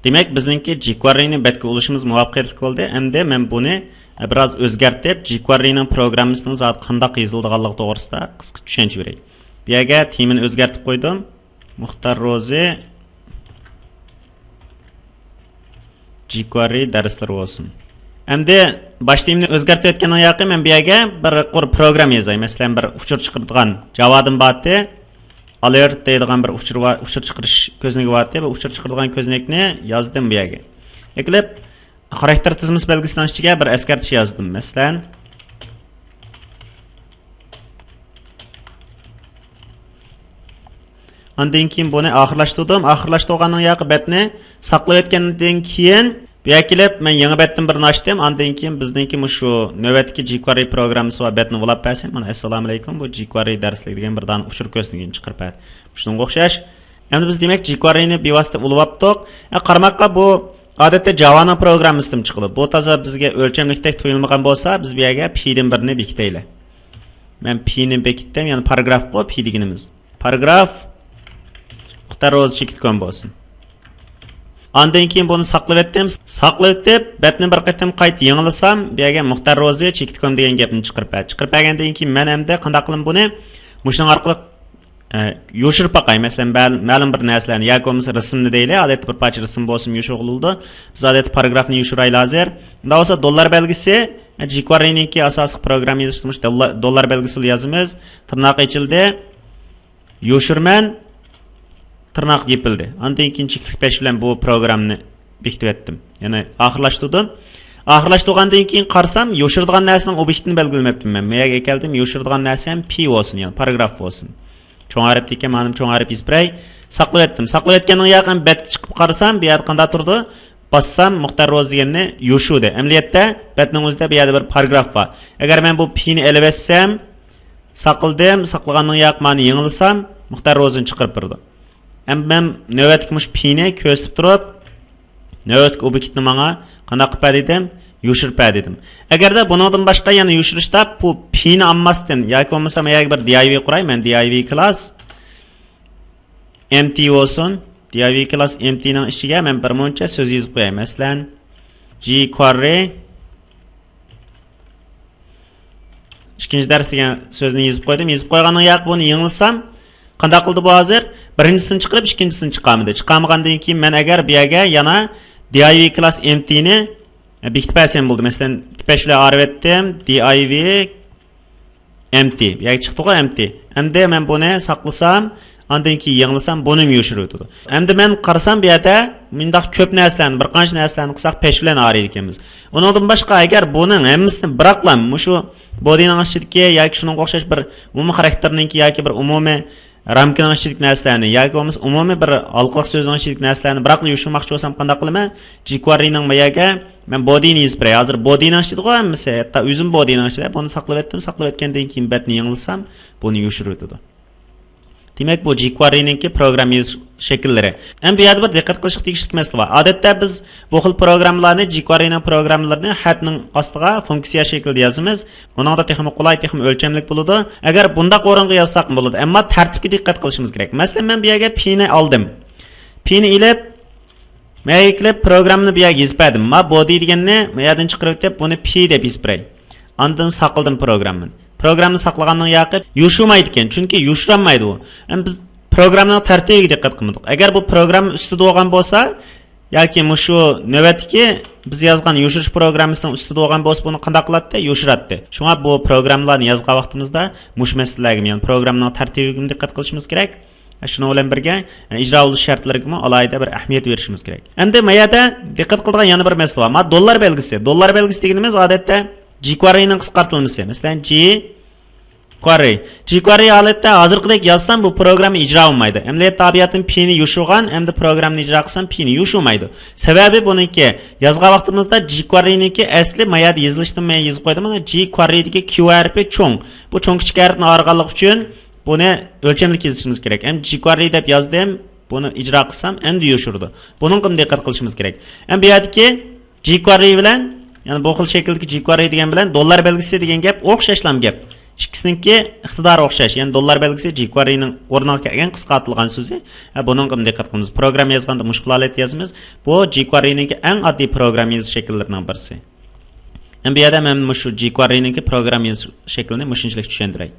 Demak, bizningki jQuery'ni betga olishimiz muvaffaqiyatli bo'ldi. Endi men buni biroz o'zgartirib, jQuery'ning programmasini zot qanday yozilganligi to'g'risida qisqa tushuncha beray. Bu yerga temani o'zgartirib qo'ydim. Muxtar Rozi jQuery darslari bo'lsin. Endi bosh temani o'zgartirib o'tgandan yoqi men bu yerga bir program yozay. Masalan, bir uchur chiqaradigan Javadan batdi alert deydigan bir uchur chiqarish ko'znagi batdi va uchur chiqaradigan ko'znakni yozdim bu yerga. Eklab xarakter tizmasi belgisining ichiga bir eskartish yozdim. Masalan, ondan keyin buni oxirlashtirdim. Oxirlashtirgandan yoqi betni saqlab o'tgandan keyin bu yerga kelib men yangi betdan bir ochdim. Ondan keyin bizningki shu navbatdagi jQuery programmasi va betni ulab bersam, mana assalomu alaykum, bu jQuery darslik degan bir dan uchur ko'znagini chiqarib berdi. Shunga o'xshash. Endi biz demak jQuery'ni bevosita ulabdik. Qarmoqqa bu odatda Java'ning programmasidan chiqadi. Bu toza bizga o'lchamlikdek tuyulmagan bo'lsa, biz bu yerga p-dan birni bekitaylik. Men p-ni bekitdim, ya'ni paragraf bu p deganimiz. Paragraf Muxtar Rozi chekitgan bo'lsin. Ondan keyin buni saqlab etdim. Saqlab etib, betni bir qatam qayta yangilasam, bu yerga Muxtar Rozi chekitgan degan gapni chiqarib berdi. Chiqarib bergandan keyin men hamda qanday qilib buni mushuning orqali yoshirib baqay. Masalan, ma'lum bir narsalarni yoki bo'lmasa rasmni deylik, odatda bir parcha rasm bo'lsin yoshirg'ildi. Biz odatda paragrafni yoshiraylik hozir. Unda bo'lsa dollar belgisi jQuery'ninki asosiy program yozishimiz dollar belgisini yozamiz. Tirnoq ichildi. Yoshirman tırnak yepildi. Ondan keyin cheklik pesh bilan bu programni bekitib etdim. Ya'ni oxirlashtirdim. Oxirlashtirgandan keyin qarsam, yoshiradigan narsaning obyektini belgilamabdim men. Meyaga keldim, yoshiradigan narsam p bo'lsin, ya'ni paragraf bo'lsin. Cho'ng harfdagi ma'lum cho'ng harf isbray saqlab etdim. Saqlab etgandan yoqin betga chiqib qarsam, bu yerda qanday turdi? Bassam Muxtar Rozi deganni yoshudi. Amaliyotda betning o'zida bu yerda bir paragraf bor. Agar men bu p-ni elib etsam, saqladim, saqlagandan yoq ma'ni yangilasam, Muxtar Rozini chiqarib berdi. Men navbatga mush p-ni ko'rsatib turib, navbatga obyektni menga qanday qilib dedim, yoshirib dedim. Agarda bundan boshqa yana yoshirishda bu p-ni olmasdan yoki bo'lmasa men bir div quray, men div class empty bo'lsin. Div class empty ning ichiga men bir muncha so'z yozib qo'yay. Masalan, jQuery ikkinchi darsiga so'zni yozib qo'ydim. Yozib qo'ygandan yoq buni yangilasam, qanday qildi bu hozir? Birinchisini chiqarib, ikkinchisini chiqarmadi. Chiqarmagandan keyin men agar bu yerga yana div class empty ni bekitib bersam bo'ldi. Masalan, tipashlar arab etdim, div empty. Bu yerga chiqdi-ku empty. Endi men buni saqlasam, ondan keyin yangilasam, buni yoshirib o'tadi. Endi men qarasam bu yerda mendaq ko'p narsalarni, bir qancha narsalarni qilsak pesh bilan araydi ekanmiz. Undan boshqa agar buning hammasini biroqlam, shu bodyning ichidagi yoki shunga o'xshash bir umumiy xarakterninki yoki bir umumiy ramkaning ichidagi narsalarni yoki bo'lmasa umumiy bir alqoq so'zning ichidagi narsalarni biroq yoshirmoqchi bo'lsam qanday qilaman? jQuery'ning mayaga men bodyni yozib beray. Hozir bodyning ichida qo'yamsa, hatto o'zim bodyning ichida buni saqlab etdim. Saqlab etgandan keyin betni yangilasam, buni yoshirib o'tadi. Demak, bu jQuery'ninki program yozish shakllari. Endi bu yerda bir diqqat qilishga tegishli masala bor. Odatda biz bu xil programmalarni jQuery'ning programmalarini xatning ostiga funksiya shaklida yozamiz. Buningda texnik qulay, texnik o'lchamlik bo'ladi. Agar bundaq o'ringa yozsak bo'ladi, ammo tartibga diqqat qilishimiz kerak. Masalan, men bu yerga p-ni oldim. P-ni ilib men programni bu yerga yozib berdim. Ma body deganni men yerdan chiqarib deb buni p deb yozibray. Ondan saqladim programni. Programni saqlagandan yoqib yoshirmaydi ekan, chunki yoshirolmaydi u. Endi biz programning tartibiga diqqat qilmadik. Agar bu program ustida bo'lgan bo'lsa, yoki shu navbatdagi biz yozgan yoshirish programmasining ustida bo'lgan bo'lsa, buni qanday qiladi? Yoshiradi. Shunga bu programlarni yozgan vaqtimizda mush masalalarga, ya'ni programning tartibiga diqqat qilishimiz kerak. Shuni bilan birga ijro qilish shartlariga alohida bir ahamiyat berishimiz kerak. Endi mayada diqqat qiladigan yana bir masala bor. Dollar belgisi. Dollar belgisi deganimiz odatda jQuery'ning qisqartirilmasi. Masalan, jQuery holatda hozirgidek yozsam bu programni ijro qilmaydi. Amaliyot tabiatin p-ni yoshirgan, endi programni ijro qilsam p-ni yoshirmaydi. Sababi buniki yozgan vaqtimizda jQuery'ninki asli mayada yozilishdan men yozib qo'ydim. Mana jQuery'dagi q harfi cho'ng. Bu cho'ng kichik harfni organlik uchun buni o'lchamlik yozishimiz kerak. Endi jQuery deb yozdim, buni ijro qilsam endi yoshirdi. Buning ham diqqat qilishimiz kerak. Endi bu yerdagi jQuery bilan, ya'ni bu xil shakldagi jQuery degan bilan dollar belgisi degan gap o'xshashlam gap. ikkisiniki iqtidor o'xshash, ya'ni dollar belgisi jQuery'ning o'rniga kelgan qisqartirilgan so'zi. Buningga diqqat qilamiz. Program yozganda mushkul holat yozamiz. Bu jQuery'ning eng oddiy program yozish shakllarining birisi. Bu yerda men shu jQuery'ning program yozish shaklini mushunchalik tushuntiray.